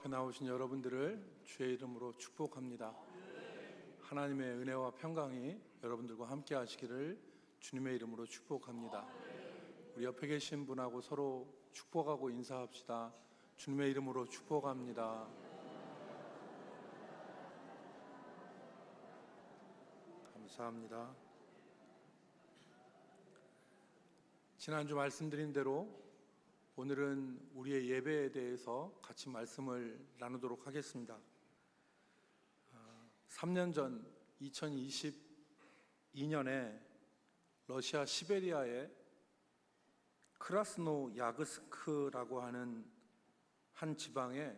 앞에 나오신 여러분들을 주의 이름으로 축복합니다. 하나님의 은혜와 평강이 여러분들과 함께 하시기를 주님의 이름으로 축복합니다. 우리 옆에 계신 분하고 서로 축복하고 인사합시다. 주님의 이름으로 축복합니다. 감사합니다. 지난주 말씀드린 대로 오늘은 우리의 예배에 대해서 같이 말씀을 나누도록 하겠습니다. 3년 전 2022년에 러시아 시베리아의 크라스노야그스크라고 하는 한 지방에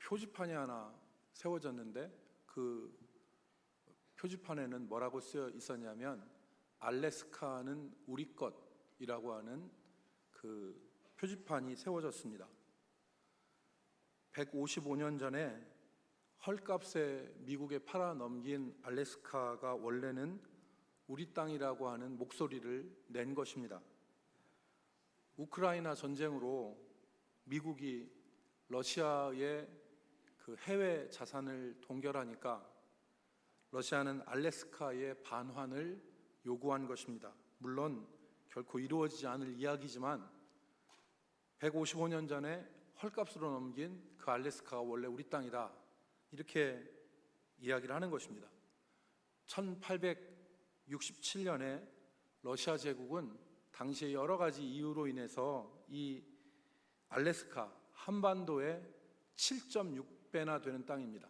표지판이 하나 세워졌는데 그 표지판에는 뭐라고 쓰여 있었냐면 알래스카는 우리 것이라고 하는 그 표지판이 세워졌습니다. 155년 전에 헐값에 미국에 팔아 넘긴 알래스카가 원래는 우리 땅이라고 하는 목소리를 낸 것입니다. 우크라이나 전쟁으로 미국이 러시아의 그 해외 자산을 동결하니까 러시아는 알래스카의 반환을 요구한 것입니다. 물론 결코 이루어지지 않을 이야기지만 155년 전에 헐값으로 넘긴 그 알래스카가 원래 우리 땅이다, 이렇게 이야기를 하는 것입니다. 1867년에 러시아 제국은 당시에 여러 가지 이유로 인해서 이 알래스카, 한반도의 7.6배나 되는 땅입니다.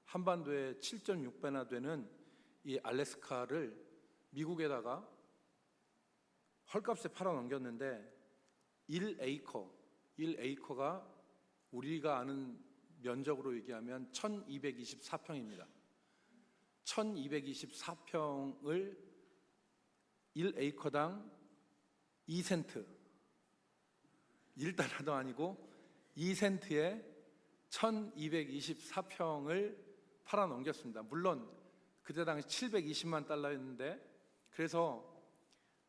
한반도의 7.6배나 되는 이 알래스카를 미국에다가 헐값에 팔아 넘겼는데 1에이커가 우리가 아는 면적으로 얘기하면 1224평입니다. 1224평을 1에이커당 2센트, 1달러도 아니고 2센트에 1224평을 팔아 넘겼습니다. 물론 그때 당시 720만 달러였는데, 그래서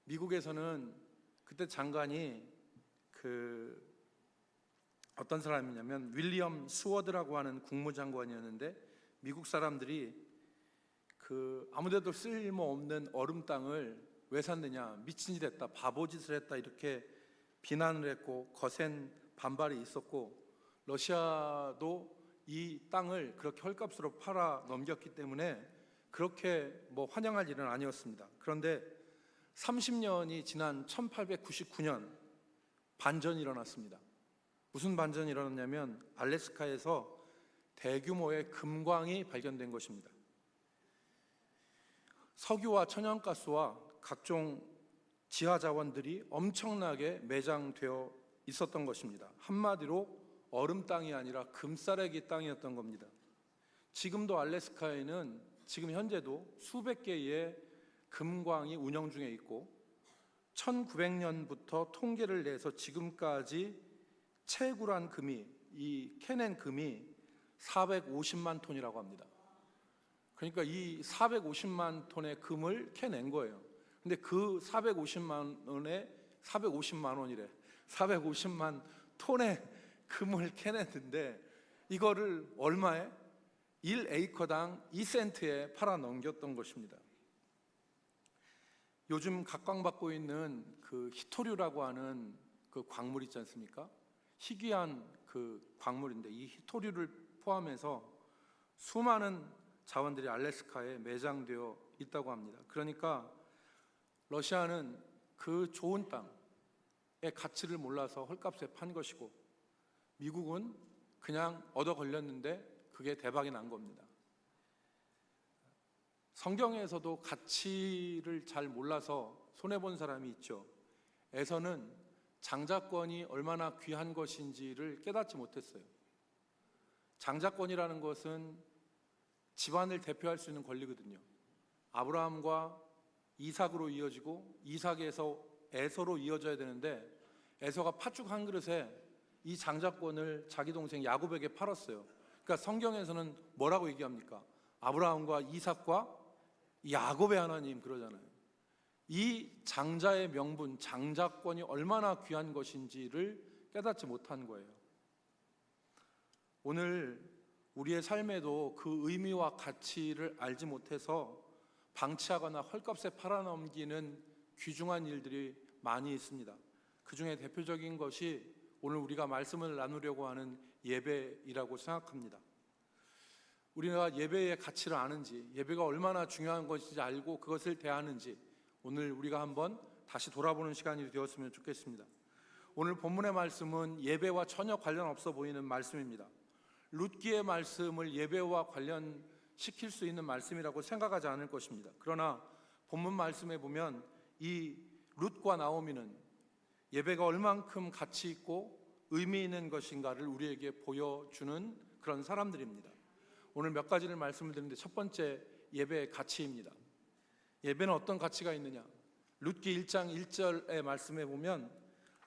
미국에서는 그때 장관이 어떤 사람이냐면 윌리엄 스워드라고 하는 국무장관이었는데, 미국 사람들이 아무데도 쓸모없는 얼음 땅을 왜 샀느냐, 미친 짓 했다, 바보짓을 했다, 이렇게 비난을 했고 거센 반발이 있었고, 러시아도 이 땅을 그렇게 헐값으로 팔아 넘겼기 때문에 그렇게 환영할 일은 아니었습니다. 그런데 30년이 지난 1899년 반전이 일어났습니다. 무슨 반전이 일어났냐면 알래스카에서 대규모의 금광이 발견된 것입니다. 석유와 천연가스와 각종 지하 자원들이 엄청나게 매장되어 있었던 것입니다. 한마디로 얼음 땅이 아니라 금싸래기 땅이었던 겁니다. 지금도 알래스카에는 지금 현재도 수백 개의 금광이 운영 중에 있고 1900년부터 통계를 내서 지금까지 채굴한 금이, 이 캐낸 금이 450만 톤이라고 합니다. 그러니까 이 450만 톤의 금을 캐낸 거예요. 근데 그 450만 톤의 금을 캐냈는데 이거를 얼마에? 1에이커당 2센트에 팔아 넘겼던 것입니다. 요즘 각광받고 있는 그 히토류라고 하는 그 광물 있지 않습니까? 희귀한 그 광물인데 이 히토류를 포함해서 수많은 자원들이 알래스카에 매장되어 있다고 합니다. 그러니까 러시아는 그 좋은 땅의 가치를 몰라서 헐값에 판 것이고, 미국은 그냥 얻어 걸렸는데 그게 대박이 난 겁니다. 성경에서도 가치를 잘 몰라서 손해본 사람이 있죠. 에서는 장자권이 얼마나 귀한 것인지를 깨닫지 못했어요. 장자권이라는 것은 집안을 대표할 수 있는 권리거든요. 아브라함과 이삭으로 이어지고 이삭에서 에서로 이어져야 되는데 에서가 팥죽 한 그릇에 이 장자권을 자기 동생 야곱에게 팔았어요. 그러니까 성경에서는 뭐라고 얘기합니까? 아브라함과 이삭과 야곱의 하나님 그러잖아요. 이 장자의 명분, 장자권이 얼마나 귀한 것인지를 깨닫지 못한 거예요. 오늘 우리의 삶에도 그 의미와 가치를 알지 못해서 방치하거나 헐값에 팔아넘기는 귀중한 일들이 많이 있습니다. 그 중에 대표적인 것이 오늘 우리가 말씀을 나누려고 하는 예배이라고 생각합니다. 우리가 예배의 가치를 아는지, 예배가 얼마나 중요한 것인지 알고 그것을 대하는지 오늘 우리가 한번 다시 돌아보는 시간이 되었으면 좋겠습니다. 오늘 본문의 말씀은 예배와 전혀 관련 없어 보이는 말씀입니다. 룻기의 말씀을 예배와 관련시킬 수 있는 말씀이라고 생각하지 않을 것입니다. 그러나 본문 말씀에 보면 이 룻과 나오미는 예배가 얼만큼 가치 있고 의미 있는 것인가를 우리에게 보여주는 그런 사람들입니다. 오늘 몇 가지를 말씀을 드리는데 첫 번째, 예배의 가치입니다. 예배는 어떤 가치가 있느냐? 룻기 1장 1절의 말씀에 보면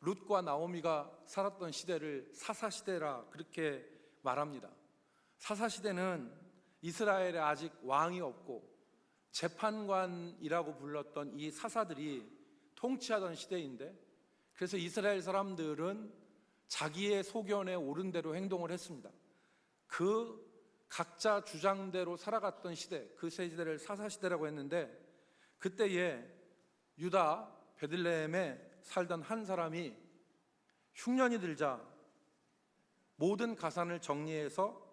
룻과 나오미가 살았던 시대를 사사시대라 그렇게 말합니다. 사사시대는 이스라엘에 아직 왕이 없고 재판관이라고 불렀던 이 사사들이 통치하던 시대인데, 그래서 이스라엘 사람들은 자기의 소견에 옳은 대로 행동을 했습니다. 그 각자 주장대로 살아갔던 시대, 그 세대를 사사시대라고 했는데, 그때에 유다 베들레헴에 살던 한 사람이 흉년이 들자 모든 가산을 정리해서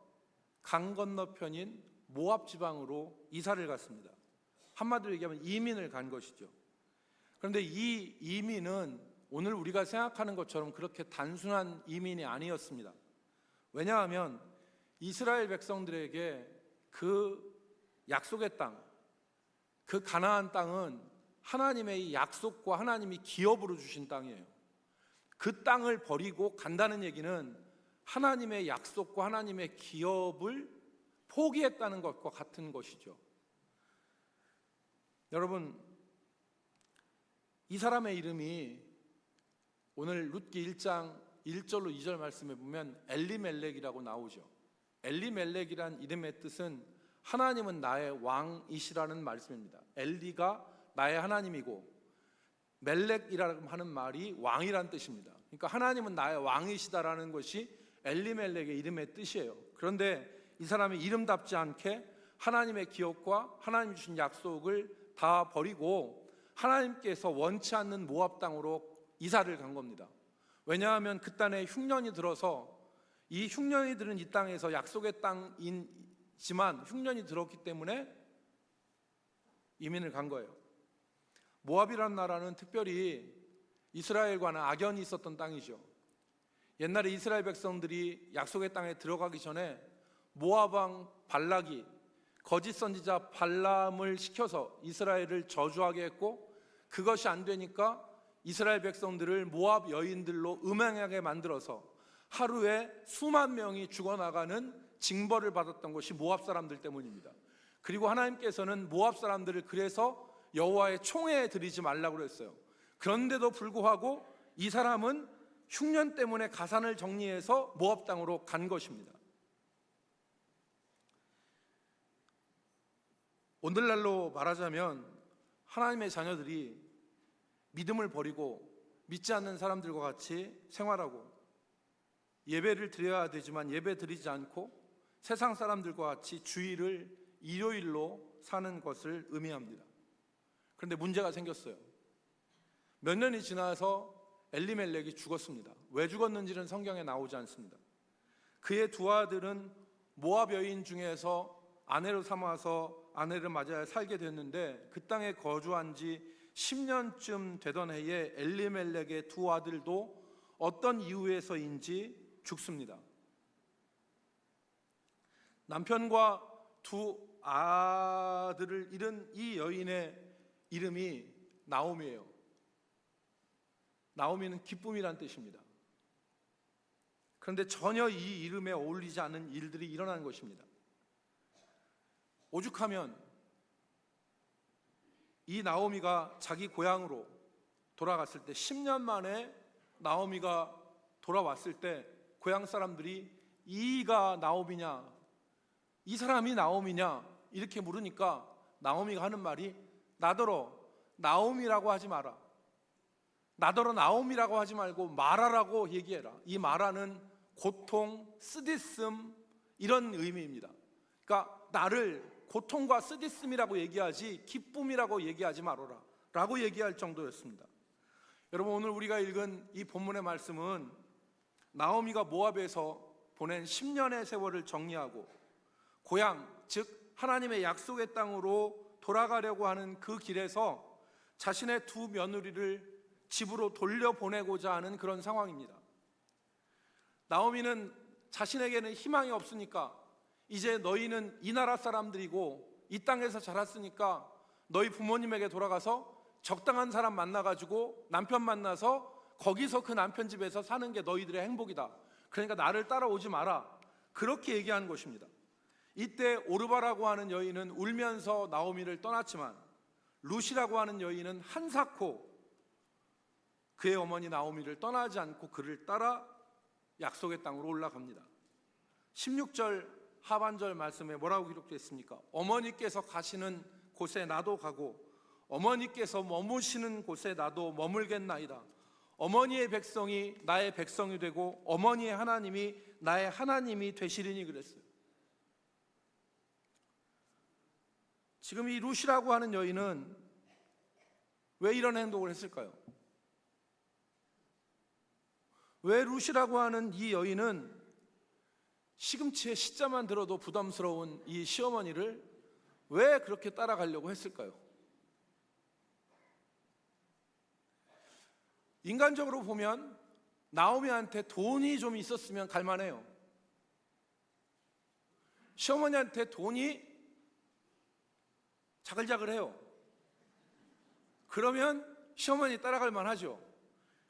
강 건너편인 모압 지방으로 이사를 갔습니다. 한마디로 얘기하면 이민을 간 것이죠. 그런데 이 이민은 오늘 우리가 생각하는 것처럼 그렇게 단순한 이민이 아니었습니다. 왜냐하면 이스라엘 백성들에게 그 약속의 땅, 그 가나안 땅은 하나님의 약속과 하나님이 기업으로 주신 땅이에요. 그 땅을 버리고 간다는 얘기는 하나님의 약속과 하나님의 기업을 포기했다는 것과 같은 것이죠. 여러분, 이 사람의 이름이 오늘 룻기 1장 1절로 2절 말씀에 보면 엘리멜렉이라고 나오죠. 엘리멜렉이란 이름의 뜻은 하나님은 나의 왕이시라는 말씀입니다. 엘리가 나의 하나님이고 멜렉이라고 하는 말이 왕이란 뜻입니다. 그러니까 하나님은 나의 왕이시다라는 것이 엘리멜렉의 이름의 뜻이에요. 그런데 이 사람이 이름답지 않게 하나님의 기업과 하나님 주신 약속을 다 버리고 하나님께서 원치 않는 모압 땅으로 이사를 간 겁니다. 왜냐하면 그 땅에 흉년이 들어서 이 흉년이 들은 이 땅에서 약속의 땅이지만 흉년이 들었기 때문에 이민을 간 거예요. 모압이라는 나라는 특별히 이스라엘과는 악연이 있었던 땅이죠. 옛날에 이스라엘 백성들이 약속의 땅에 들어가기 전에 모압 왕 발락이 거짓 선지자 발람을 시켜서 이스라엘을 저주하게 했고, 그것이 안 되니까 이스라엘 백성들을 모압 여인들로 음행하게 만들어서 하루에 수만 명이 죽어나가는 징벌을 받았던 것이 모압 사람들 때문입니다. 그리고 하나님께서는 모압 사람들을 그래서 여호와의 총회에 드리지 말라고 그랬어요. 그런데도 불구하고 이 사람은 흉년 때문에 가산을 정리해서 모압 땅으로 간 것입니다. 오늘날로 말하자면 하나님의 자녀들이 믿음을 버리고 믿지 않는 사람들과 같이 생활하고 예배를 드려야 되지만 예배 드리지 않고 세상 사람들과 같이 주일을 일요일로 사는 것을 의미합니다. 그런데 문제가 생겼어요. 몇 년이 지나서 엘리멜렉이 죽었습니다. 왜 죽었는지는 성경에 나오지 않습니다. 그의 두 아들은 모압 여인 중에서 아내로 삼아서 아내를 맞아 살게 됐는데, 그 땅에 거주한 지 10년쯤 되던 해에 엘리멜렉의 두 아들도 어떤 이유에서인지 죽습니다. 남편과 두 아들을 잃은 이 여인의 이름이 나오미예요. 나오미는 기쁨이란 뜻입니다. 그런데 전혀 이 이름에 어울리지 않는 일들이 일어나는 것입니다. 오죽하면 이 나오미가 자기 고향으로 돌아갔을 때 10년 만에 나오미가 돌아왔을 때 고향 사람들이 이가 나오미냐, 이 사람이 나오미냐 이렇게 물으니까 나오미가 하는 말이 나더러 나오미라고 하지 마라. 나더러 나오미라고 하지 말고 마라라고 얘기해라. 이 마라는 고통, 쓰디씀 이런 의미입니다. 그러니까 나를 고통과 쓰디씀이라고 얘기하지 기쁨이라고 얘기하지 말아라 라고 얘기할 정도였습니다. 여러분, 오늘 우리가 읽은 이 본문의 말씀은 나오미가 모압에서 보낸 10년의 세월을 정리하고 고향, 즉 하나님의 약속의 땅으로 돌아가려고 하는 그 길에서 자신의 두 며느리를 집으로 돌려보내고자 하는 그런 상황입니다. 나오미는 자신에게는 희망이 없으니까 이제 너희는 이 나라 사람들이고 이 땅에서 자랐으니까 너희 부모님에게 돌아가서 적당한 사람 만나가지고 남편 만나서 거기서 그 남편 집에서 사는 게 너희들의 행복이다. 그러니까 나를 따라오지 마라. 그렇게 얘기하는 것입니다. 이때 오르바라고 하는 여인은 울면서 나오미를 떠났지만 룻이라고 하는 여인은 한사코 그의 어머니 나오미를 떠나지 않고 그를 따라 약속의 땅으로 올라갑니다. 16절 하반절 말씀에 뭐라고 기록되어 있습니까? 어머니께서 가시는 곳에 나도 가고 어머니께서 머무시는 곳에 나도 머물겠나이다. 어머니의 백성이 나의 백성이 되고 어머니의 하나님이 나의 하나님이 되시리니 그랬어요. 지금 이 룻이라고 하는 여인은 왜 이런 행동을 했을까요? 왜 룻이라고 하는 이 여인은 시금치의 시자만 들어도 부담스러운 이 시어머니를 왜 그렇게 따라가려고 했을까요? 인간적으로 보면 나오미한테 돈이 좀 있었으면 갈만해요. 시어머니한테 돈이 자글자글해요. 그러면 시어머니 따라갈 만하죠.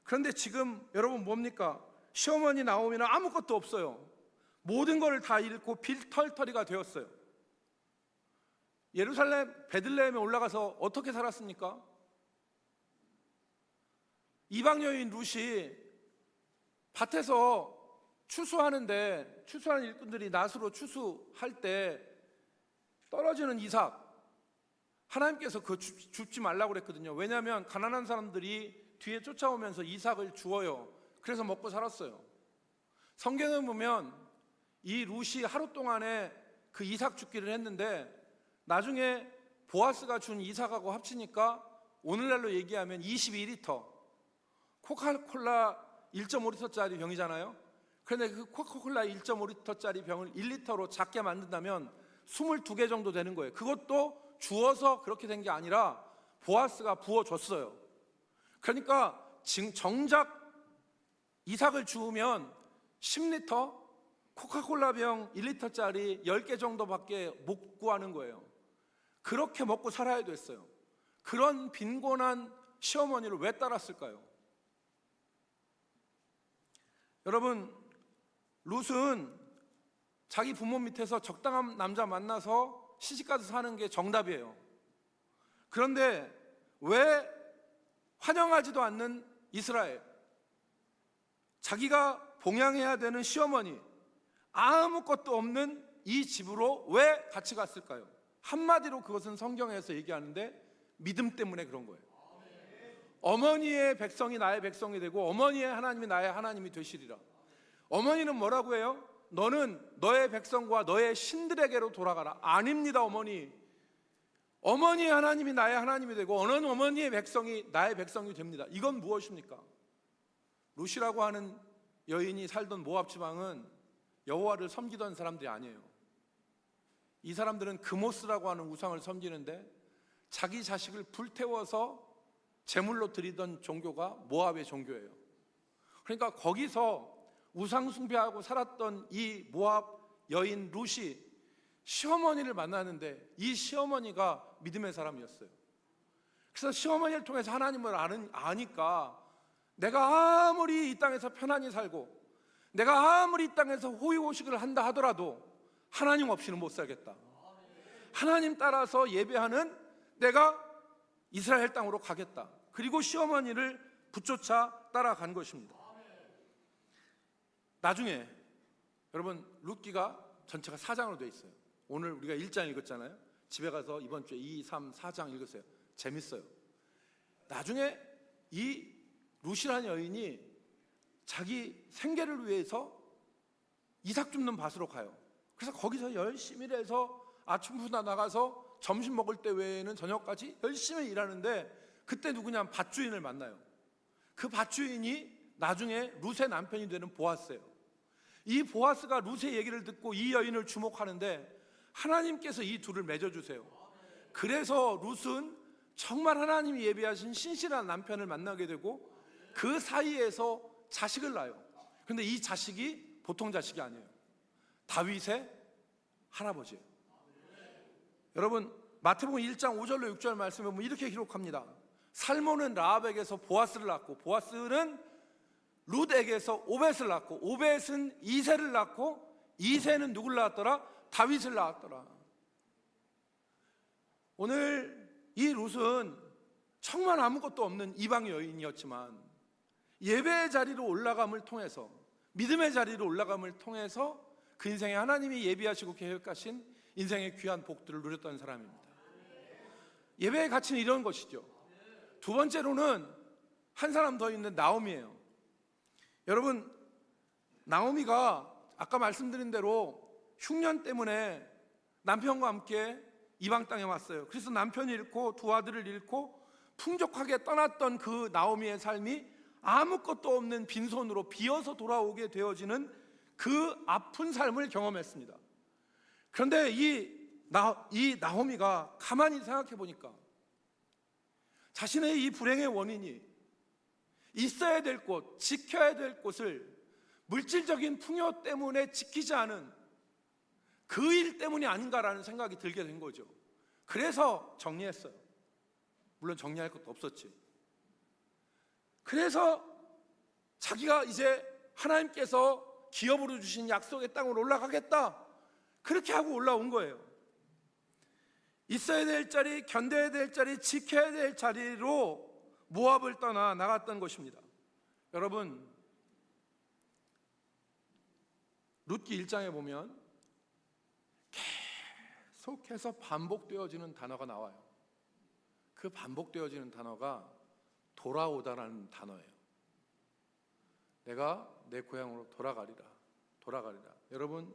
그런데 지금 여러분 뭡니까? 시어머니 나오미는 아무것도 없어요. 모든 걸 다 잃고 빌털터리가 되었어요. 예루살렘 베들레헴에 올라가서 어떻게 살았습니까? 이방 여인 룻이 밭에서 추수하는데 추수하는 일꾼들이 낫으로 추수할 때 떨어지는 이삭, 하나님께서 그거 줍지 말라고 그랬거든요. 왜냐하면 가난한 사람들이 뒤에 쫓아오면서 이삭을 주어요. 그래서 먹고 살았어요. 성경에 보면 이 룻이 하루 동안에 그 이삭 줍기를 했는데 나중에 보아스가 준 이삭하고 합치니까 오늘날로 얘기하면 22리터, 코카콜라 1.5리터짜리 병이잖아요. 그런데 그 코카콜라 1.5리터짜리 병을 1리터로 작게 만든다면 22개 정도 되는 거예요. 그것도 주어서 그렇게 된 게 아니라 보아스가 부어줬어요. 그러니까 정작 이삭을 주우면 10리터, 코카콜라 병 1리터짜리 10개 정도밖에 못 구하는 거예요. 그렇게 먹고 살아야 됐어요. 그런 빈곤한 시어머니를 왜 따랐을까요? 여러분, 룻은 자기 부모 밑에서 적당한 남자 만나서 시집가서 사는 게 정답이에요. 그런데 왜 환영하지도 않는 이스라엘, 자기가 봉양해야 되는 시어머니, 아무것도 없는 이 집으로 왜 같이 갔을까요? 한마디로 그것은 성경에서 얘기하는데 믿음 때문에 그런 거예요. 어머니의 백성이 나의 백성이 되고 어머니의 하나님이 나의 하나님이 되시리라. 어머니는 뭐라고 해요? 너는 너의 백성과 너의 신들에게로 돌아가라. 아닙니다, 어머니. 어머니의 하나님이 나의 하나님이 되고 어느 어머니의 백성이 나의 백성이 됩니다. 이건 무엇입니까? 룻이라고 하는 여인이 살던 모압 지방은 여호와를 섬기던 사람들이 아니에요. 이 사람들은 그모스라고 하는 우상을 섬기는데 자기 자식을 불태워서 제물로 드리던 종교가 모압의 종교예요. 그러니까 거기서 우상 숭배하고 살았던 이 모압 여인 룻이 시어머니를 만나는데 이 시어머니가 믿음의 사람이었어요. 그래서 시어머니를 통해서 하나님을 아니까 내가 아무리 이 땅에서 편안히 살고 내가 아무리 이 땅에서 호의호식을 한다 하더라도 하나님 없이는 못 살겠다. 하나님 따라서 예배하는 내가 이스라엘 땅으로 가겠다. 그리고 시어머니를 붙쫓아 따라간 것입니다. 나중에 여러분 룻기가 전체가 4장으로 되어 있어요. 오늘 우리가 1장 읽었잖아요. 집에 가서 이번 주에 2, 3, 4장 읽으세요. 재밌어요. 나중에 이 룻이라는 여인이 자기 생계를 위해서 이삭 줍는 밭으로 가요. 그래서 거기서 열심히 일해서 아침부터 나가서 점심 먹을 때 외에는 저녁까지 열심히 일하는데, 그때 누구냐, 밭주인을 만나요. 그 밭주인이 나중에 룻의 남편이 되는 보아스예요. 이 보아스가 룻의 얘기를 듣고 이 여인을 주목하는데 하나님께서 이 둘을 맺어주세요. 그래서 룻은 정말 하나님이 예비하신 신실한 남편을 만나게 되고 그 사이에서 자식을 낳아요. 그런데 이 자식이 보통 자식이 아니에요. 다윗의 할아버지예요. 여러분, 마태복음 1장 5절로 6절 말씀에 보면 이렇게 기록합니다. 살몬은 라합에게서 보아스를 낳고, 보아스는 룻에게서 오벳을 낳고, 오벳은 이새를 낳고, 이새는 누굴 낳았더라? 다윗을 낳았더라. 오늘 이 룻은 정말 아무것도 없는 이방 여인이었지만 예배의 자리로 올라감을 통해서, 믿음의 자리로 올라감을 통해서 그 인생에 하나님이 예비하시고 계획하신 인생의 귀한 복들을 누렸던 사람입니다. 예배의 가치는 이런 것이죠. 두 번째로는 한 사람 더 있는 나오미예요. 여러분, 나오미가 아까 말씀드린 대로 흉년 때문에 남편과 함께 이방 땅에 왔어요. 그래서 남편을 잃고 두 아들을 잃고 풍족하게 떠났던 그 나오미의 삶이 아무것도 없는 빈손으로 비어서 돌아오게 되어지는 그 아픈 삶을 경험했습니다. 그런데 이 나오미가 가만히 생각해 보니까 자신의 이 불행의 원인이 있어야 될 곳, 지켜야 될 곳을 물질적인 풍요 때문에 지키지 않은 그 일 때문이 아닌가라는 생각이 들게 된 거죠. 그래서 정리했어요. 물론 정리할 것도 없었지. 그래서 자기가 이제 하나님께서 기업으로 주신 약속의 땅으로 올라가겠다, 그렇게 하고 올라온 거예요. 있어야 될 자리, 견뎌야 될 자리, 지켜야 될 자리로 모압을 떠나 나갔던 것입니다. 여러분, 룻기 1장에 보면 계속해서 반복되어지는 단어가 나와요. 그 반복되어지는 단어가 돌아오다라는 단어예요. 내가 내 고향으로 돌아가리라, 돌아가리라. 여러분,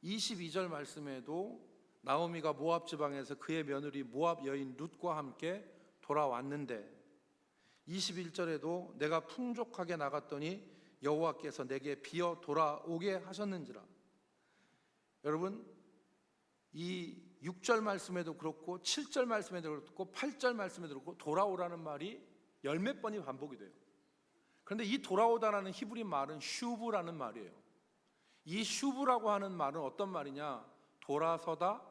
22절 말씀에도 나오미가 모압 지방에서 그의 며느리 모압 여인 룻과 함께 돌아왔는데, 21절에도 내가 풍족하게 나갔더니 여호와께서 내게 비어 돌아오게 하셨는지라. 여러분, 이 6절 말씀에도 그렇고 7절 말씀에도 그렇고 8절 말씀에도 그렇고 돌아오라는 말이 열몇 번이 반복이 돼요. 그런데 이 돌아오다라는 히브리 말은 슈브라는 말이에요. 이 슈브라고 하는 말은 어떤 말이냐, 돌아서다,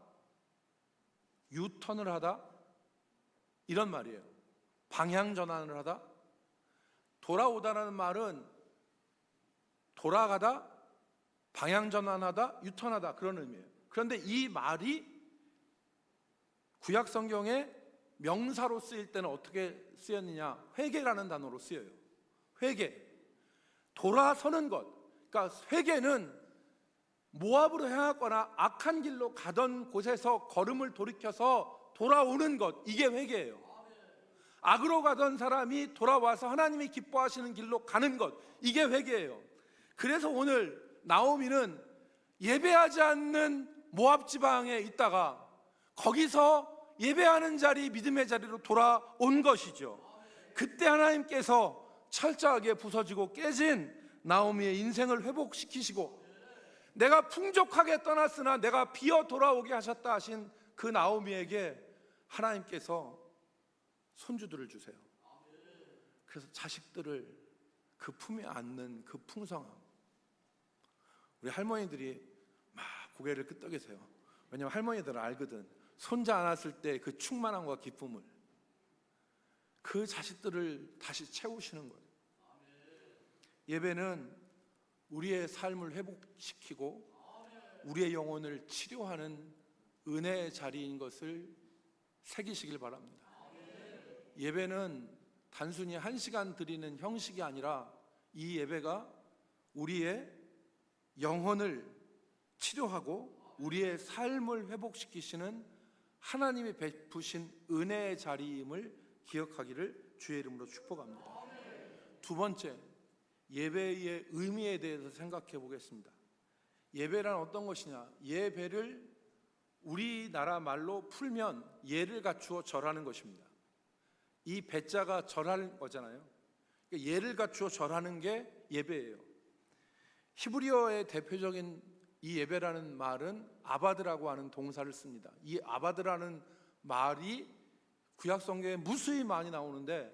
유턴을 하다, 이런 말이에요. 방향 전환을 하다. 돌아오다라는 말은 돌아가다, 방향 전환하다, 유턴하다, 그런 의미예요. 그런데 이 말이 구약 성경에 명사로 쓰일 때는 어떻게 쓰였느냐, 회개라는 단어로 쓰여요. 회개, 돌아서는 것. 그러니까 회개는 모압으로 향하거나 악한 길로 가던 곳에서 걸음을 돌이켜서 돌아오는 것, 이게 회개예요. 악으로 가던 사람이 돌아와서 하나님이 기뻐하시는 길로 가는 것, 이게 회개예요. 그래서 오늘 나오미는 예배하지 않는 모압 지방에 있다가 거기서 예배하는 자리, 믿음의 자리로 돌아온 것이죠. 그때 하나님께서 철저하게 부서지고 깨진 나오미의 인생을 회복시키시고, 내가 풍족하게 떠났으나 내가 비어 돌아오게 하셨다 하신 그 나오미에게 하나님께서 손주들을 주세요. 그래서 자식들을 그 품에 안는 그 풍성함. 우리 할머니들이 막 고개를 끄덕이세요. 왜냐하면 할머니들은 알거든. 손자 안았을 때 그 충만함과 기쁨을. 그 자식들을 다시 채우시는 거예요. 예배는 우리의 삶을 회복시키고 우리의 영혼을 치료하는 은혜의 자리인 것을 새기시길 바랍니다. 예배는 단순히 1시간 드리는 형식이 아니라 이 예배가 우리의 영혼을 치료하고 우리의 삶을 회복시키시는 하나님이 베푸신 은혜의 자리임을 기억하기를 주의 이름으로 축복합니다. 두 번째, 예배의 의미에 대해서 생각해 보겠습니다. 예배란 어떤 것이냐? 예배를 우리나라 말로 풀면 예를 갖추어 절하는 것입니다. 이 배자가 절하는 거잖아요. 그러니까 예를 갖추어 절하는 게 예배예요. 히브리어의 대표적인 이 예배라는 말은 아바드라고 하는 동사를 씁니다. 이 아바드라는 말이 구약 성경에 무수히 많이 나오는데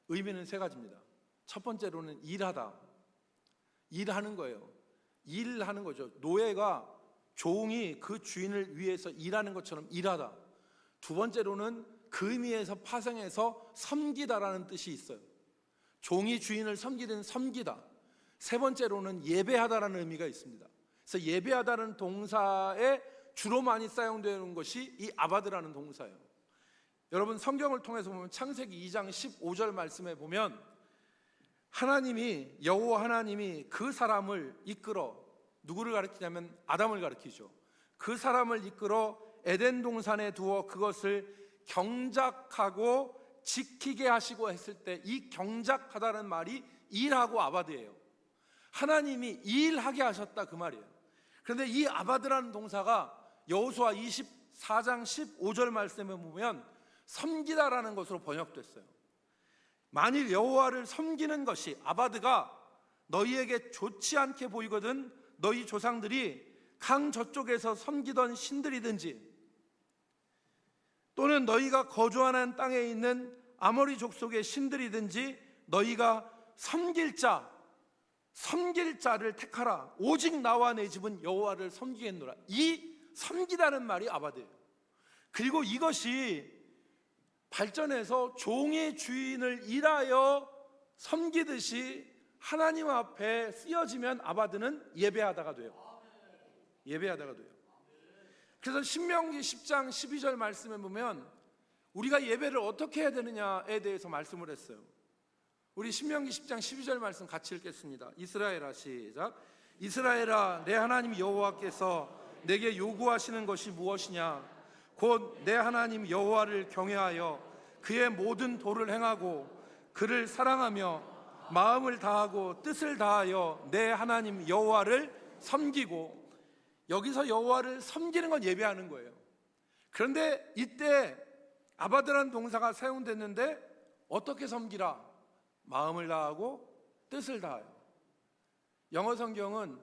의미는 세 가지입니다. 첫 번째로는 일하다, 일하는 거예요. 일하는 거죠. 노예가 종이 그 주인을 위해서 일하는 것처럼 일하다. 두 번째로는 그 의미에서 파생해서 섬기다라는 뜻이 있어요. 종이 주인을 섬기든 섬기다. 세 번째로는 예배하다라는 의미가 있습니다. 그래서 예배하다는 동사에 주로 많이 사용되는 것이 이 아바드라는 동사예요. 여러분 성경을 통해서 보면 창세기 2장 15절 말씀에 보면 하나님이, 여호와 하나님이 그 사람을 이끌어, 누구를 가리키냐면 아담을 가리키죠. 그 사람을 이끌어 에덴 동산에 두어 그것을 경작하고 지키게 하시고 했을 때 이 경작하다는 말이 일하고 아바드예요. 하나님이 일하게 하셨다 그 말이에요. 그런데 이 아바드라는 동사가 여호수아 24장 15절 말씀에 보면 섬기다라는 것으로 번역됐어요. 만일 여호와를 섬기는 것이, 아바드가 너희에게 좋지 않게 보이거든 너희 조상들이 강 저쪽에서 섬기던 신들이든지 또는 너희가 거주하는 땅에 있는 아모리 족속의 신들이든지 너희가 섬길 자를 택하라. 오직 나와 내 집은 여호와를 섬기겠노라. 이 섬기다는 말이 아바드예요. 그리고 이것이 발전해서 종의 주인을 일하여 섬기듯이 하나님 앞에 쓰여지면 아바드는 예배하다가 돼요. 예배하다가 돼요. 그래서 신명기 10장 12절 말씀에 보면 우리가 예배를 어떻게 해야 되느냐에 대해서 말씀을 했어요. 우리 신명기 10장 12절 말씀 같이 읽겠습니다. 이스라엘아, 시작. 이스라엘아, 내 하나님 여호와께서 내게 요구하시는 것이 무엇이냐? 곧 내 하나님 여호와를 경외하여 그의 모든 도를 행하고 그를 사랑하며 마음을 다하고 뜻을 다하여 내 하나님 여호와를 섬기고. 여기서 여호와를 섬기는 건 예배하는 거예요. 그런데 이때 아바드라는 동사가 사용됐는데 어떻게 섬기라? 마음을 다하고 뜻을 다하여. 영어 성경은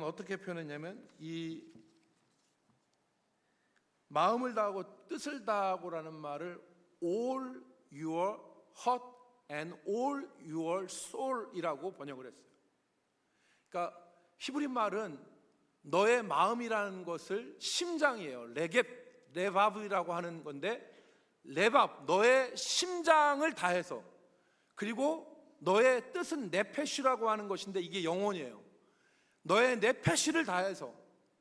어떻게 표현했냐면 이 마음을 다하고 뜻을 다하고라는 말을 all your heart and all your soul이라고 번역을 했어요. 그러니까 히브리 말은 너의 마음이라는 것을 심장이에요. 레밥이라고 하는 건데, 레밥, 너의 심장을 다해서, 그리고 너의 뜻은 네페시라고 하는 것인데 이게 영혼이에요. 너의 네페시를 다해서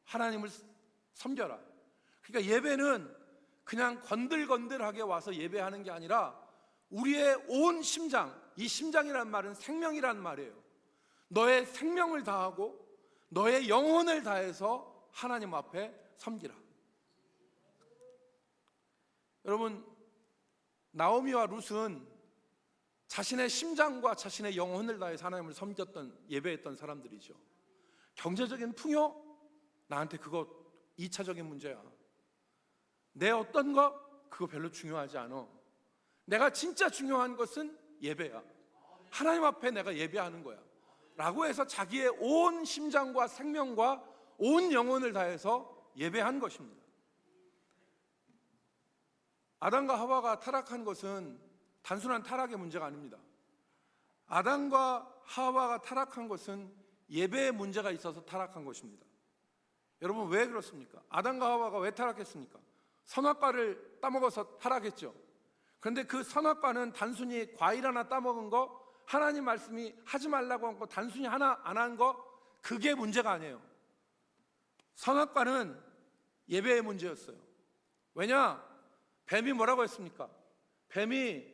하나님을 섬겨라. 그러니까 예배는 그냥 건들건들하게 와서 예배하는 게 아니라 우리의 온 심장, 이 심장이라는 말은 생명이라는 말이에요. 너의 생명을 다하고 너의 영혼을 다해서 하나님 앞에 섬기라. 여러분, 나오미와 룻은 자신의 심장과 자신의 영혼을 다해서 하나님을 섬겼던, 예배했던 사람들이죠. 경제적인 풍요? 나한테 그거 2차적인 문제야. 내 어떤 거? 그거 별로 중요하지 않아. 내가 진짜 중요한 것은 예배야. 하나님 앞에 내가 예배하는 거야 라고 해서 자기의 온 심장과 생명과 온 영혼을 다해서 예배한 것입니다. 아담과 하와가 타락한 것은 단순한 타락의 문제가 아닙니다. 아담과 하와가 타락한 것은 예배의 문제가 있어서 타락한 것입니다. 여러분, 왜 그렇습니까? 아담과 하와가 왜 타락했습니까? 선악과를 따먹어서 타락했죠. 그런데 그 선악과는 단순히 과일 하나 따먹은 거, 하나님 말씀이 하지 말라고 한 거 단순히 하나 안 한 거, 그게 문제가 아니에요. 선악과는 예배의 문제였어요. 왜냐? 뱀이 뭐라고 했습니까? 뱀이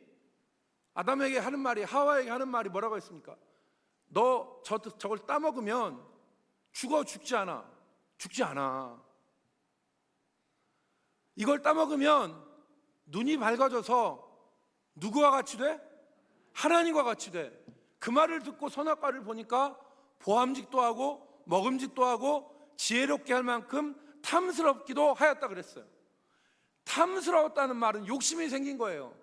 아담에게 하는 말이, 하와에게 하는 말이 뭐라고 했습니까? 너 저걸 따먹으면 죽지 않아. 죽지 않아. 이걸 따먹으면 눈이 밝아져서 누구와 같이 돼? 하나님과 같이 돼. 그 말을 듣고 선악과를 보니까 보암직도 하고 먹음직도 하고 지혜롭게 할 만큼 탐스럽기도 하였다 그랬어요. 탐스러웠다는 말은 욕심이 생긴 거예요.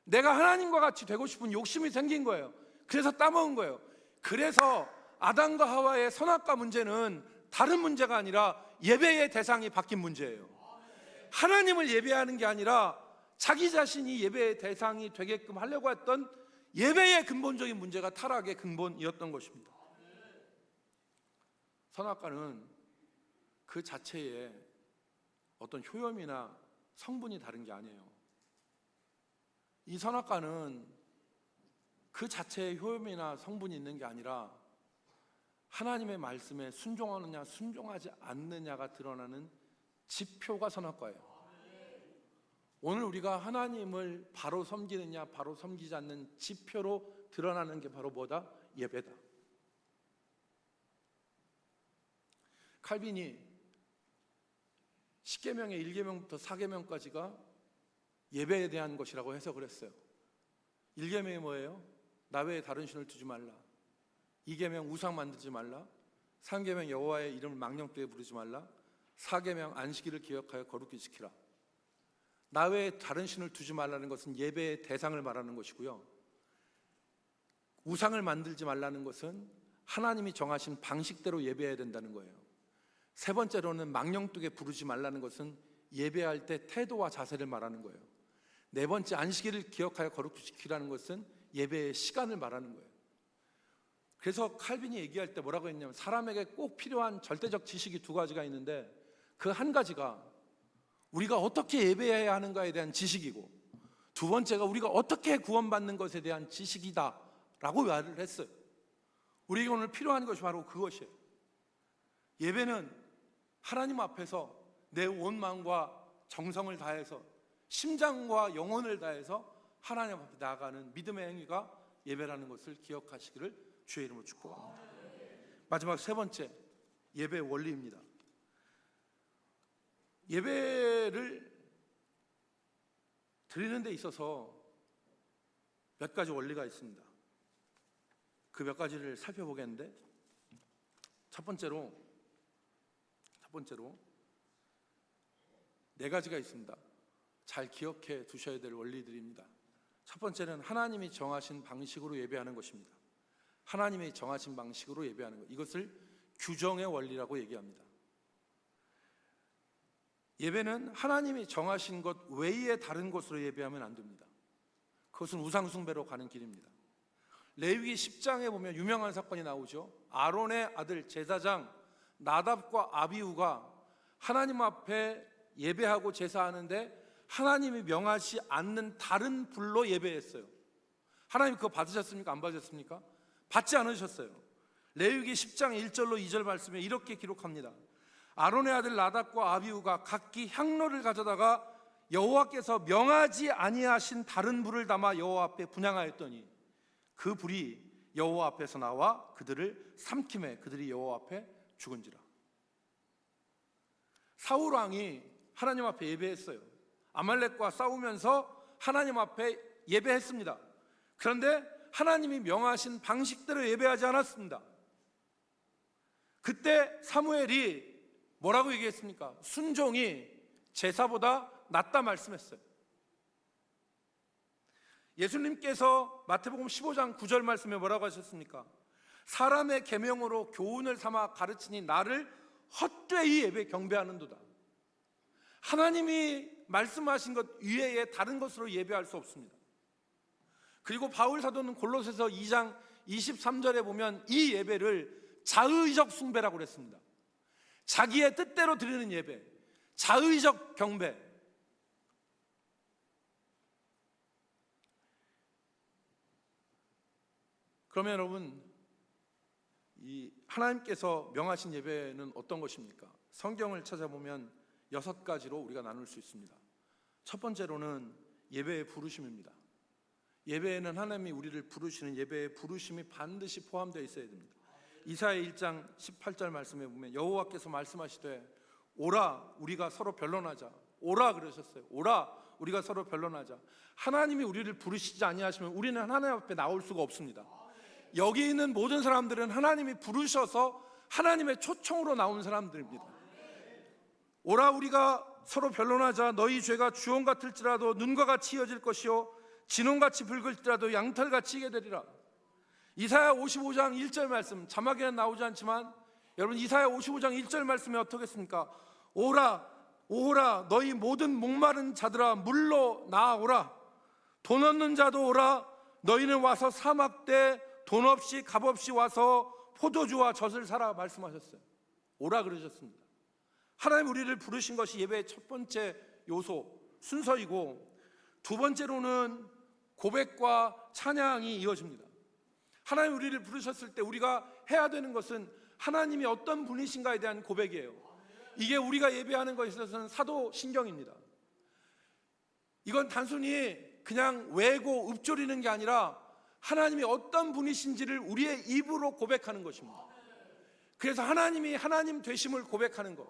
내가 하나님과 같이 되고 싶은 욕심이 생긴 거예요. 그래서 따먹은 거예요. 그래서 아담과 하와의 선악과 문제는 다른 문제가 아니라 예배의 대상이 바뀐 문제예요. 하나님을 예배하는 게 아니라 자기 자신이 예배의 대상이 되게끔 하려고 했던 예배의 근본적인 문제가 타락의 근본이었던 것입니다. 선악과는 그 자체에 어떤 효염이나 성분이 다른 게 아니에요. 이 선악과는 그 자체에 효염이나 성분이 있는 게 아니라 하나님의 말씀에 순종하느냐 순종하지 않느냐가 드러나는 지표가 선악과예요. 오늘 우리가 하나님을 바로 섬기느냐 바로 섬기지 않는 지표로 드러나는 게 바로 뭐다? 예배다. 칼빈이 10계명의 1계명부터 4계명까지가 예배에 대한 것이라고 해석을 했어요. 1계명이 뭐예요? 나 외에 다른 신을 두지 말라. 2계명 우상 만들지 말라. 3계명 여호와의 이름을 망령되게 부르지 말라. 4계명 안식일을 기억하여 거룩히 지키라. 나 외에 다른 신을 두지 말라는 것은 예배의 대상을 말하는 것이고요, 우상을 만들지 말라는 것은 하나님이 정하신 방식대로 예배해야 된다는 거예요. 세 번째로는 망령되게 부르지 말라는 것은 예배할 때 태도와 자세를 말하는 거예요. 네 번째, 안식일을 기억하여 거룩히 지키라는 것은 예배의 시간을 말하는 거예요. 그래서 칼빈이 얘기할 때 뭐라고 했냐면, 사람에게 꼭 필요한 절대적 지식이 두 가지가 있는데 그 한 가지가 우리가 어떻게 예배해야 하는가에 대한 지식이고, 두 번째가 우리가 어떻게 구원받는 것에 대한 지식이다 라고 말을 했어요. 우리에게 오늘 필요한 것이 바로 그것이에요. 예배는 하나님 앞에서 내 온 마음과 정성을 다해서, 심장과 영혼을 다해서 하나님 앞에 나아가는 믿음의 행위가 예배라는 것을 기억하시기를 주의 이름으로 축복합니다. 마지막 세 번째, 예배의 원리입니다. 예배를 드리는 데 있어서 몇 가지 원리가 있습니다. 그 몇 가지를 살펴보겠는데, 첫 번째로 네 가지가 있습니다. 잘 기억해 두셔야 될 원리들입니다. 첫 번째는 하나님이 정하신 방식으로 예배하는 것입니다. 하나님이 정하신 방식으로 예배하는 것, 이것을 규정의 원리라고 얘기합니다. 예배는 하나님이 정하신 것 외에 다른 곳으로 예배하면 안 됩니다. 그것은 우상숭배로 가는 길입니다. 레위기 10장에 보면 유명한 사건이 나오죠. 아론의 아들 제사장 나답과 아비후가 하나님 앞에 예배하고 제사하는데 하나님이 명하지 않는 다른 불로 예배했어요. 하나님 그거 받으셨습니까? 안 받으셨습니까? 받지 않으셨어요. 레위기 10장 1절로 2절 말씀에 이렇게 기록합니다. 아론의 아들 나답과 아비후가 각기 향로를 가져다가 여호와께서 명하지 아니하신 다른 불을 담아 여호와 앞에 분향하였더니 그 불이 여호와 앞에서 나와 그들을 삼킴에 그들이 여호와 앞에 죽은지라. 사울 왕이 하나님 앞에 예배했어요. 아말렉과 싸우면서 하나님 앞에 예배했습니다. 그런데 하나님이 명하신 방식대로 예배하지 않았습니다. 그때 사무엘이 뭐라고 얘기했습니까? 순종이 제사보다 낫다 말씀했어요. 예수님께서 마태복음 15장 9절 말씀에 뭐라고 하셨습니까? 사람의 계명으로 교훈을 삼아 가르치니 나를 헛되이 예배 경배하는도다. 하나님이 말씀하신 것 이외에 다른 것으로 예배할 수 없습니다. 그리고 바울 사도는 골로새서 2장 23절에 보면 이 예배를 자의적 숭배라고 그랬습니다. 자기의 뜻대로 드리는 예배, 자의적 경배. 그러면 여러분, 이 하나님께서 명하신 예배는 어떤 것입니까? 성경을 찾아보면 6가지로 우리가 나눌 수 있습니다. 첫 번째로는 예배의 부르심입니다. 예배에는 하나님이 우리를 부르시는 예배의 부르심이 반드시 포함되어 있어야 됩니다. 이사야 1장 18절 말씀에 보면 여호와께서 말씀하시되 오라 우리가 서로 변론하자. 오라 그러셨어요. 오라 우리가 서로 변론하자. 하나님이 우리를 부르시지 아니하시면 우리는 하나님 앞에 나올 수가 없습니다. 여기 있는 모든 사람들은 하나님이 부르셔서 하나님의 초청으로 나온 사람들입니다. 오라 우리가 서로 변론하자. 너희 죄가 주홍 같을지라도 눈과 같이 이어질 것이요 진홍같이 붉을지라도 양털같이 희게 되리라. 이사야 55장 1절 말씀, 자막에는 나오지 않지만 여러분, 이사야 55장 1절 말씀이 어떻겠습니까? 오라 오라 너희 모든 목마른 자들아 물로 나아오라. 돈 없는 자도 오라. 너희는 와서 사막대 돈 없이 값 없이 와서 포도주와 젖을 사라 말씀하셨어요. 오라 그러셨습니다. 하나님 우리를 부르신 것이 예배의 첫 번째 요소, 순서이고, 두 번째로는 고백과 찬양이 이어집니다. 하나님 우리를 부르셨을 때 우리가 해야 되는 것은 하나님이 어떤 분이신가에 대한 고백이에요. 이게 우리가 예배하는 것에 있어서는 사도신경입니다. 이건 단순히 그냥 외고 읊조리는 게 아니라 하나님이 어떤 분이신지를 우리의 입으로 고백하는 것입니다. 그래서 하나님이 하나님 되심을 고백하는 것.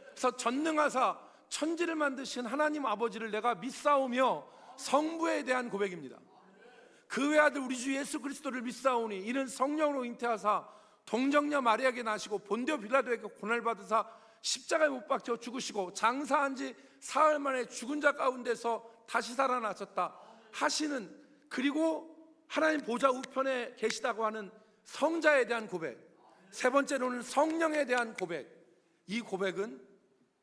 그래서 전능하사 천지를 만드신 하나님 아버지를 내가 믿사오며 성부에 대한 고백입니다. 그 외아들 우리 주 예수 그리스도를 믿사오니 이는 성령으로 잉태하사 동정녀 마리아에게 나시고 본디오 빌라도에게 고난을 받으사 십자가에 못 박혀 죽으시고 장사한 지 사흘 만에 죽은 자 가운데서 다시 살아나셨다 하시는, 그리고 하나님 보좌 우편에 계시다고 하는 성자에 대한 고백, 세 번째로는 성령에 대한 고백. 이 고백은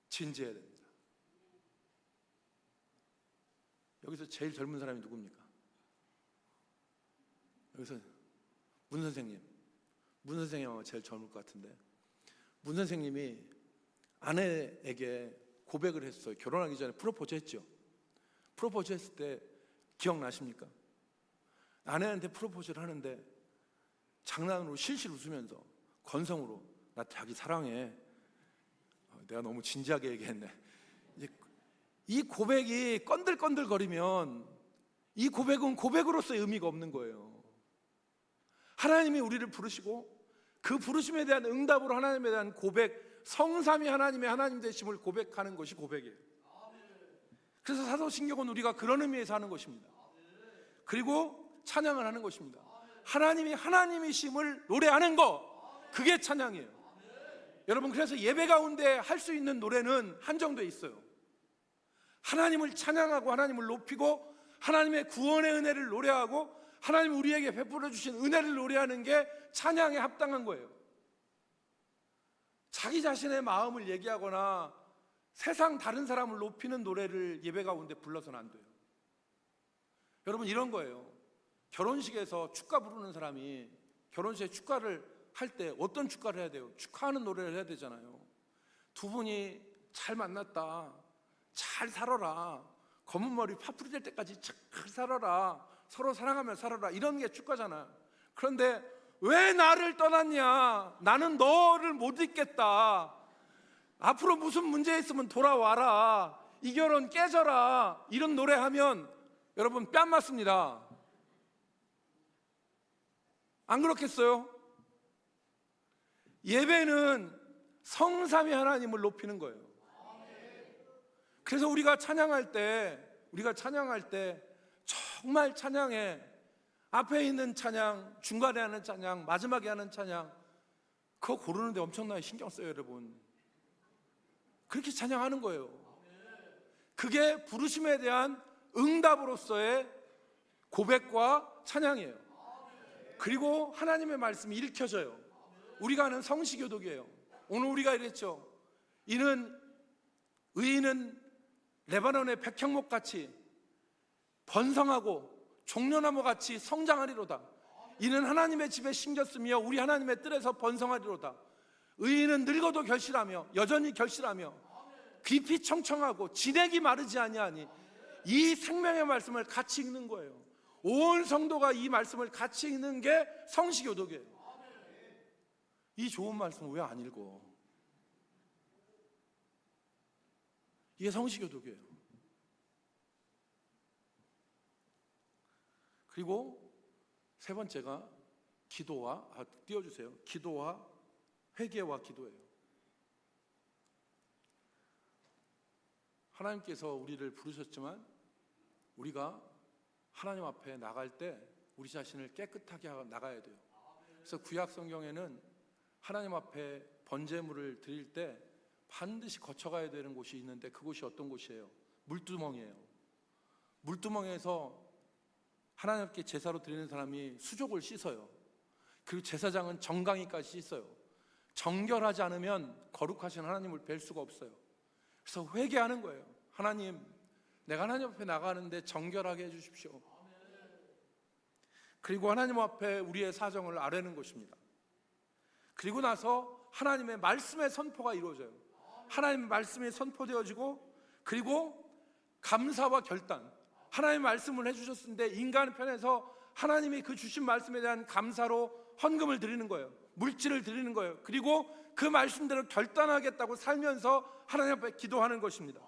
진지해야 됩니다. 여기서 제일 젊은 사람이 누굽니까? 여기서 문 선생님 아마 제일 젊을 것 같은데, 문 선생님이 아내에게 고백을 했어요. 결혼하기 전에 프로포즈 했죠. 프로포즈 했을 때 기억나십니까? 아내한테 프로포즈를 하는데 장난으로 실실 웃으면서 건성으로 나 자기 사랑해. 내가 너무 진지하게 얘기했네. 이 고백이 건들건들거리면 이 고백은 고백으로서의 의미가 없는 거예요. 하나님이 우리를 부르시고 그 부르심에 대한 응답으로 하나님에 대한 고백, 성삼위 하나님의 하나님 되심을 고백하는 것이 고백이에요. 그래서 사도신경은 우리가 그런 의미에서 하는 것입니다. 그리고 찬양을 하는 것입니다. 하나님이 하나님이심을 노래하는 것, 그게 찬양이에요. 여러분, 그래서 예배 가운데 할 수 있는 노래는 한정돼 있어요. 하나님을 찬양하고 하나님을 높이고 하나님의 구원의 은혜를 노래하고 하나님 우리에게 베풀어 주신 은혜를 노래하는 게 찬양에 합당한 거예요. 자기 자신의 마음을 얘기하거나 세상 다른 사람을 높이는 노래를 예배 가운데 불러서는 안 돼요. 여러분, 이런 거예요. 결혼식에서 축가 부르는 사람이 결혼식에 축가를 할 때 어떤 축가를 해야 돼요? 축하하는 노래를 해야 되잖아요. 두 분이 잘 만났다, 잘 살아라, 검은 머리 파뿌리 될 때까지 잘 살아라, 서로 사랑하며 살아라, 이런 게 축가잖아요. 그런데 왜 나를 떠났냐, 나는 너를 못 잊겠다, 앞으로 무슨 문제 있으면 돌아와라, 이 결혼 깨져라, 이런 노래하면 여러분 뺨 맞습니다. 안 그렇겠어요? 예배는 성삼위 하나님을 높이는 거예요. 그래서 우리가 찬양할 때 정말 찬양에 앞에 있는 찬양, 중간에 하는 찬양, 마지막에 하는 찬양, 그거 고르는데 엄청나게 신경 써요, 여러분. 그렇게 찬양하는 거예요. 그게 부르심에 대한 응답으로서의 고백과 찬양이에요. 그리고 하나님의 말씀이 읽혀져요. 우리가 아는 성시교독이에요. 오늘 우리가 이랬죠. 의인은 레바논의 백향목같이 번성하고 종려나무같이 성장하리로다. 이는 하나님의 집에 심겼으며 우리 하나님의 뜰에서 번성하리로다. 의인은 늙어도 결실하며 여전히 결실하며 깊이 청청하고 진액이 마르지 아니하니. 이 생명의 말씀을 같이 읽는 거예요. 온 성도가 이 말씀을 같이 읽는 게 성시교독이에요. 이 좋은 말씀을 왜 안 읽어? 이게 성시교독이에요. 그리고 세 번째가 기도와, 띄워주세요. 기도와 회개와 기도예요. 하나님께서 우리를 부르셨지만 우리가 하나님 앞에 나갈 때 우리 자신을 깨끗하게 나가야 돼요. 그래서 구약 성경에는 하나님 앞에 번제물을 드릴 때 반드시 거쳐가야 되는 곳이 있는데 그곳이 어떤 곳이에요? 물두멍이에요. 물두멍에서 하나님께 제사로 드리는 사람이 수족을 씻어요. 그리고 제사장은 정강이까지 씻어요. 정결하지 않으면 거룩하신 하나님을 뵐 수가 없어요. 그래서 회개하는 거예요. 하나님, 내가 하나님 앞에 나가는데 정결하게 해주십시오. 그리고 하나님 앞에 우리의 사정을 아뢰는 것입니다. 그리고 나서 하나님의 말씀의 선포가 이루어져요. 하나님의 말씀이 선포되어지고, 그리고 감사와 결단, 하나님의 말씀을 해주셨는데 인간의 편에서 하나님이 그 주신 말씀에 대한 감사로 헌금을 드리는 거예요. 물질을 드리는 거예요. 그리고 그 말씀대로 결단하겠다고 살면서 하나님 앞에 기도하는 것입니다.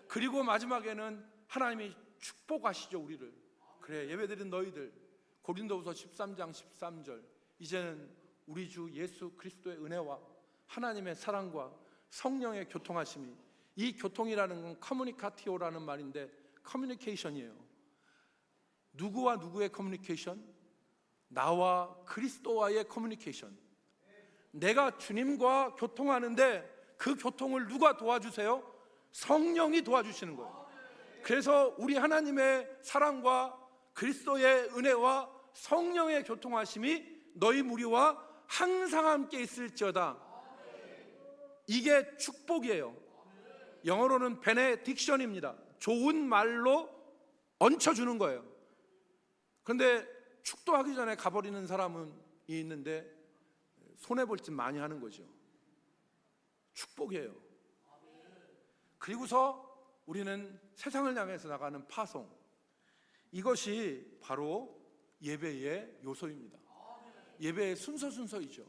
그리고 마지막에는 하나님이 축복하시죠, 우리를. 그래, 예배드린 너희들, 고린도후서 13장 13절, 이제는 우리 주 예수 그리스도의 은혜와 하나님의 사랑과 성령의 교통하심이, 이 교통이라는 건 커뮤니카티오라는 말인데 커뮤니케이션이에요. 누구와 누구의 커뮤니케이션? 나와 그리스도와의 커뮤니케이션. 내가 주님과 교통하는데 그 교통을 누가 도와주세요? 성령이 도와주시는 거예요. 그래서 우리 하나님의 사랑과 그리스도의 은혜와 성령의 교통하심이 너희 무리와 항상 함께 있을지어다. 이게 축복이에요. 영어로는 베네딕션입니다. 좋은 말로 얹혀주는 거예요. 그런데 축도하기 전에 가버리는 사람은 있는데 손해볼 짓 많이 하는 거죠. 축복이에요. 그리고서 우리는 세상을 향해서 나가는 파송, 이것이 바로 예배의 요소입니다. 예배의 순서이죠.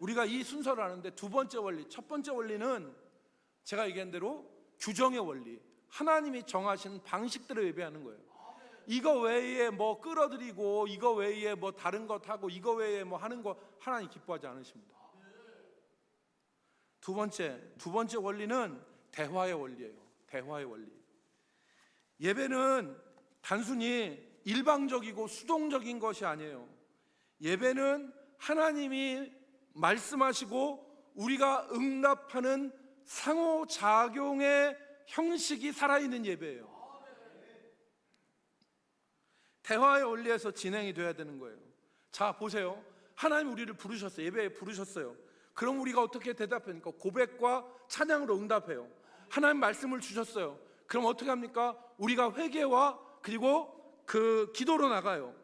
우리가 이 순서를 아는데 두 번째 원리, 첫 번째 원리는 제가 얘기한 대로 규정의 원리, 하나님이 정하신 방식대로 예배하는 거예요. 이거 외에 뭐 끌어들이고 이거 외에 뭐 다른 것 하고 이거 외에 뭐 하는 거 하나님 기뻐하지 않으십니다. 두 번째 원리는 대화의 원리예요. 대화의 원리. 예배는 단순히 일방적이고 수동적인 것이 아니에요. 예배는 하나님이 말씀하시고 우리가 응답하는 상호작용의 형식이 살아있는 예배예요. 대화의 원리에서 진행이 돼야 되는 거예요. 자, 보세요. 하나님 우리를 부르셨어요. 예배에 부르셨어요. 그럼 우리가 어떻게 대답합니까? 고백과 찬양으로 응답해요. 하나님 말씀을 주셨어요. 그럼 어떻게 합니까? 우리가 회개와 그리고 그 기도로 나가요.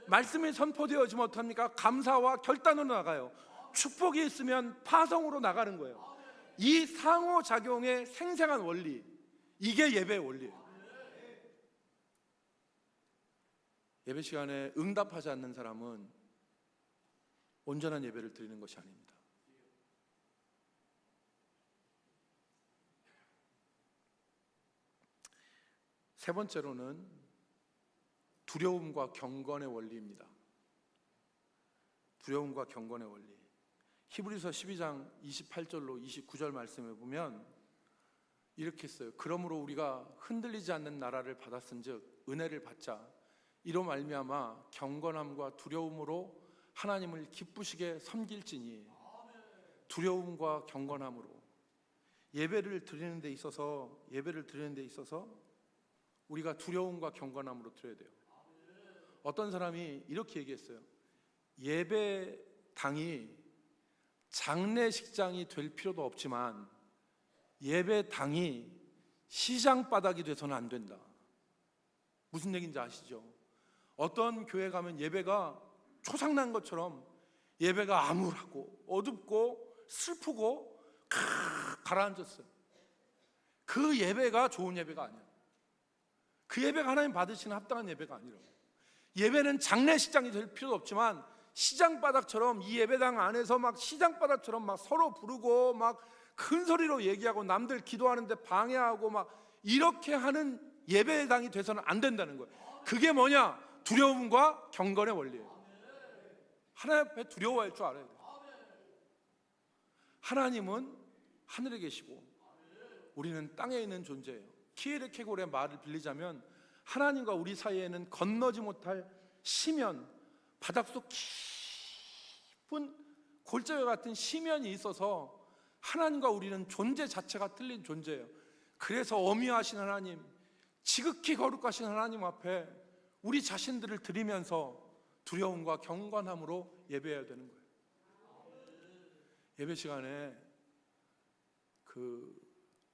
말씀이 선포되어지면 어떡합니까? 감사와 결단으로 나가요. 축복이 있으면 파송으로 나가는 거예요. 이 상호작용의 생생한 원리, 이게 예배의 원리예요. 예배 시간에 응답하지 않는 사람은 온전한 예배를 드리는 것이 아닙니다. 세 번째로는 두려움과 경건의 원리입니다. 두려움과 경건의 원리. 히브리서 12장 28절로 29절 말씀에 보면 이렇게 써요. 그러므로 우리가 흔들리지 않는 나라를 받았은즉 은혜를 받자. 이로 말미암아 경건함과 두려움으로 하나님을 기쁘시게 섬길지니. 두려움과 경건함으로 예배를 드리는 데 있어서 우리가 두려움과 경건함으로 드려야 돼요. 어떤 사람이 이렇게 얘기했어요. 예배당이 장례식장이 될 필요도 없지만 예배당이 시장바닥이 돼서는 안 된다. 무슨 얘기인지 아시죠? 어떤 교회 가면 예배가 초상난 것처럼 예배가 암울하고 어둡고 슬프고 가라앉았어요. 그 예배가 좋은 예배가 아니야. 그 예배가 하나님 받으시는 합당한 예배가 아니라고. 예배는 장례식장이 될 필요도 없지만 시장바닥처럼 이 예배당 안에서 막 시장바닥처럼 막 서로 부르고 막 큰 소리로 얘기하고 남들 기도하는데 방해하고 막 이렇게 하는 예배당이 돼서는 안 된다는 거예요. 그게 뭐냐? 두려움과 경건의 원리예요. 하나님 앞에 두려워할 줄 알아야 돼요. 하나님은 하늘에 계시고 우리는 땅에 있는 존재예요. 키에르케고르의 말을 빌리자면 하나님과 우리 사이에는 건너지 못할 심연, 바닷속 깊은 골짜기 같은 심연이 있어서 하나님과 우리는 존재 자체가 틀린 존재예요. 그래서 어미하신 하나님, 지극히 거룩하신 하나님 앞에 우리 자신들을 드리면서 두려움과 경건함으로 예배해야 되는 거예요. 예배 시간에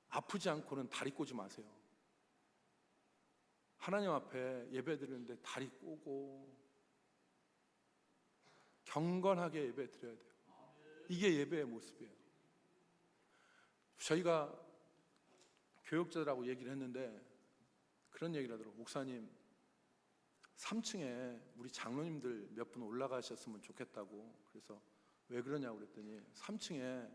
아프지 않고는 다리 꼬지 마세요. 하나님 앞에 예배 드리는데 다리 꼬고 경건하게 예배 드려야 돼요. 이게 예배의 모습이에요. 저희가 교육자들하고 얘기를 했는데 그런 얘기를 하더라고요. 목사님, 3층에 우리 장로님들 몇 분 올라가셨으면 좋겠다고. 그래서 왜 그러냐고 그랬더니 3층에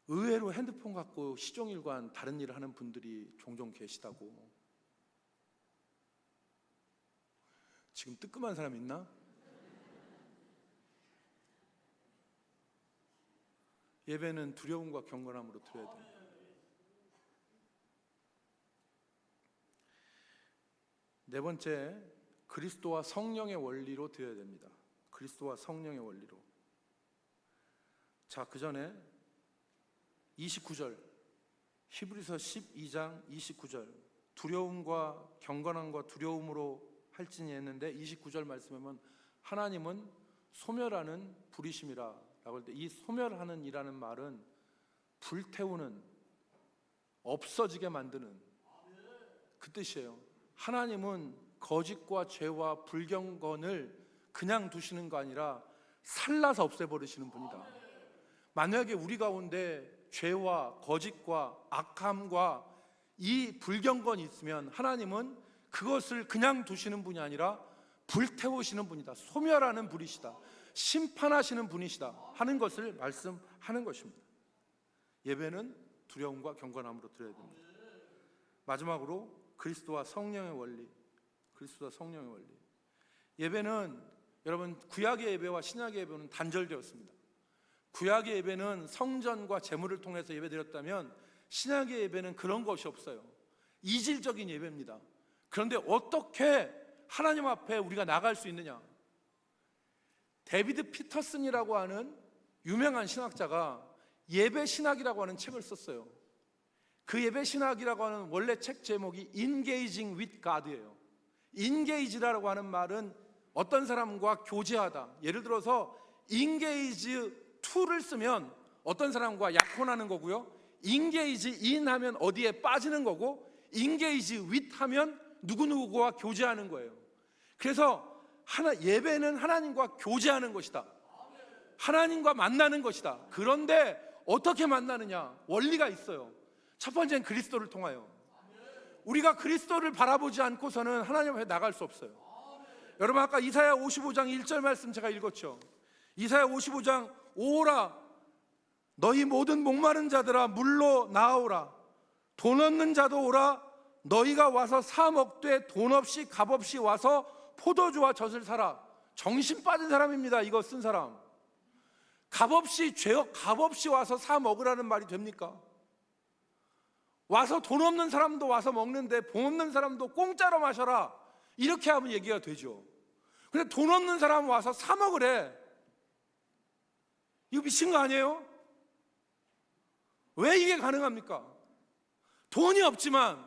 의외로 핸드폰 갖고 시종일관 다른 일을 하는 분들이 종종 계시다고. 지금 뜨끔한 사람 있나? 예배는 두려움과 경건함으로 드려야 돼요. 네 번째, 그리스도와 성령의 원리로 드려야 됩니다. 그리스도와 성령의 원리로. 자, 그 전에 29절, 히브리서 12장 29절, 두려움과 경건함과 두려움으로 할지니 했는데 29절 말씀에 보면 하나님은 소멸하는 불이심이라 라고 할 때 이 소멸하는 이라는 말은 불태우는, 없어지게 만드는 그 뜻이에요. 하나님은 거짓과 죄와 불경건을 그냥 두시는 거 아니라 살라서 없애버리시는 분이다. 만약에 우리 가운데 죄와 거짓과 악함과 이 불경건이 있으면 하나님은 그것을 그냥 두시는 분이 아니라 불태우시는 분이다. 소멸하는 분이시다. 심판하시는 분이시다 하는 것을 말씀하는 것입니다. 예배는 두려움과 경건함으로 드려야 됩니다. 마지막으로 그리스도와 성령의 원리. 그리스도와 성령의 원리. 예배는 여러분, 구약의 예배와 신약의 예배는 단절되었습니다. 구약의 예배는 성전과 제물을 통해서 예배드렸다면 신약의 예배는 그런 것이 없어요. 이질적인 예배입니다. 그런데 어떻게 하나님 앞에 우리가 나갈 수 있느냐? 데비드 피터슨이라고 하는 유명한 신학자가 예배 신학이라고 하는 책을 썼어요. 그 예배 신학이라고 하는 원래 책 제목이 Engaging with God예요. Engage라고 하는 말은 어떤 사람과 교제하다. 예를 들어서 Engage to를 쓰면 어떤 사람과 약혼하는 거고요. Engage in 하면 어디에 빠지는 거고, Engage with 하면 누구누구와 교제하는 거예요. 그래서 예배는 하나님과 교제하는 것이다. 하나님과 만나는 것이다. 그런데 어떻게 만나느냐? 원리가 있어요. 첫 번째는 그리스도를 통하여. 우리가 그리스도를 바라보지 않고서는 하나님 앞에 나갈 수 없어요. 여러분, 아까 이사야 55장 1절 말씀 제가 읽었죠. 이사야 55장, 오라 너희 모든 목마른 자들아 물로 나아오라. 돈 없는 자도 오라. 너희가 와서 사 먹되 돈 없이 값 없이 와서 포도주와 젖을 사라. 정신 빠진 사람입니다. 이거 쓴 사람. 값없이 값없이 와서 사 먹으라는 말이 됩니까? 와서 돈 없는 사람도 와서 먹는데 돈 없는 사람도 공짜로 마셔라. 이렇게 하면 얘기가 되죠. 근데 돈 없는 사람 와서 사 먹으래. 이거 미친 거 아니에요? 왜 이게 가능합니까? 돈이 없지만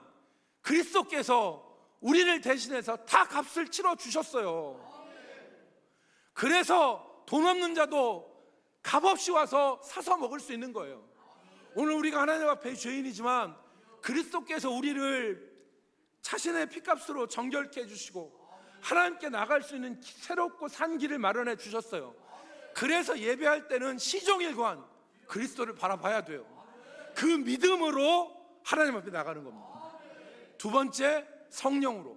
그리스도께서 우리를 대신해서 다 값을 치러 주셨어요. 그래서 돈 없는 자도 값없이 와서 사서 먹을 수 있는 거예요. 오늘 우리가 하나님 앞에 죄인이지만 그리스도께서 우리를 자신의 피값으로 정결케 해주시고 하나님께 나갈 수 있는 새롭고 산 길을 마련해 주셨어요. 그래서 예배할 때는 시종일관 그리스도를 바라봐야 돼요. 그 믿음으로 하나님 앞에 나가는 겁니다. 두 번째, 성령으로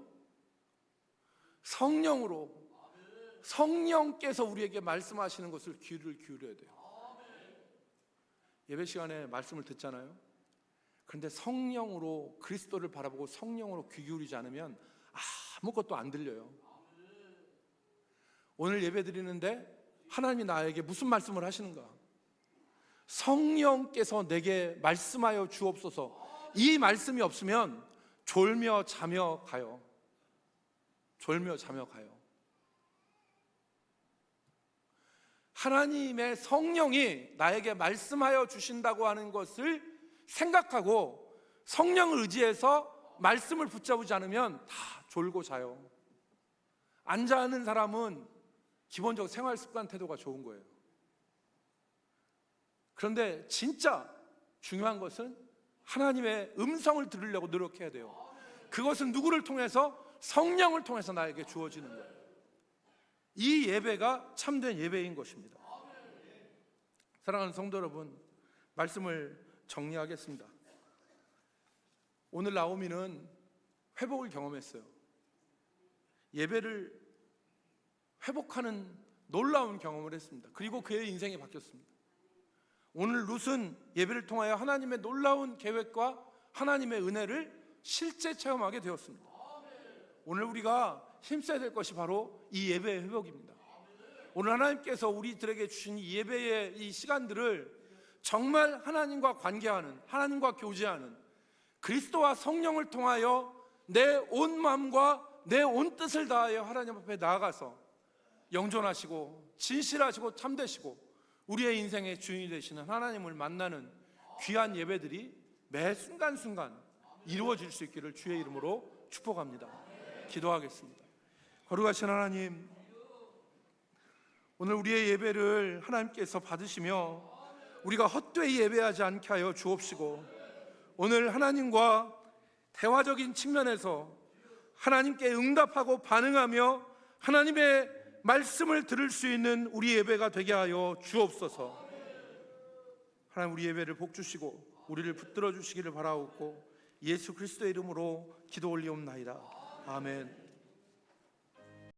성령께서 우리에게 말씀하시는 것을 귀를 기울여야 돼요. 예배 시간에 말씀을 듣잖아요. 그런데 성령으로 그리스도를 바라보고 성령으로 귀 기울이지 않으면 아무것도 안 들려요. 오늘 예배 드리는데 하나님이 나에게 무슨 말씀을 하시는가? 성령께서 내게 말씀하여 주옵소서. 이 말씀이 없으면 졸며 자며 가요. 졸며 자며 가요. 하나님의 성령이 나에게 말씀하여 주신다고 하는 것을 생각하고 성령을 의지해서 말씀을 붙잡지 않으면 다 졸고 자요. 앉아 있는 사람은 기본적으로 생활 습관 태도가 좋은 거예요. 그런데 진짜 중요한 것은 하나님의 음성을 들으려고 노력해야 돼요. 그것은 누구를 통해서? 성령을 통해서 나에게 주어지는 거예요. 이 예배가 참된 예배인 것입니다. 사랑하는 성도 여러분, 말씀을 정리하겠습니다. 오늘 나오미는 회복을 경험했어요. 예배를 회복하는 놀라운 경험을 했습니다. 그리고 그의 인생이 바뀌었습니다. 오늘 룻은 예배를 통하여 하나님의 놀라운 계획과 하나님의 은혜를 실제 체험하게 되었습니다. 오늘 우리가 힘써야 될 것이 바로 이 예배의 회복입니다. 오늘 하나님께서 우리들에게 주신 이 예배의 이 시간들을 정말 하나님과 관계하는, 하나님과 교제하는, 그리스도와 성령을 통하여 내 온 마음과 내 온 뜻을 다하여 하나님 앞에 나아가서 영존하시고 진실하시고 참되시고 우리의 인생의 주인이 되시는 하나님을 만나는 귀한 예배들이 매 순간순간 이루어질 수 있기를 주의 이름으로 축복합니다. 기도하겠습니다. 거룩하신 하나님, 오늘 우리의 예배를 하나님께서 받으시며 우리가 헛되이 예배하지 않게 하여 주옵시고, 오늘 하나님과 대화적인 측면에서 하나님께 응답하고 반응하며 하나님의 말씀을 들을 수 있는 우리 예배가 되게 하여 주옵소서. 하나님, 우리 예배를 복주시고 우리를 붙들어 주시기를 바라옵고 예수 그리스도의 이름으로 기도 올리옵나이다. 아멘.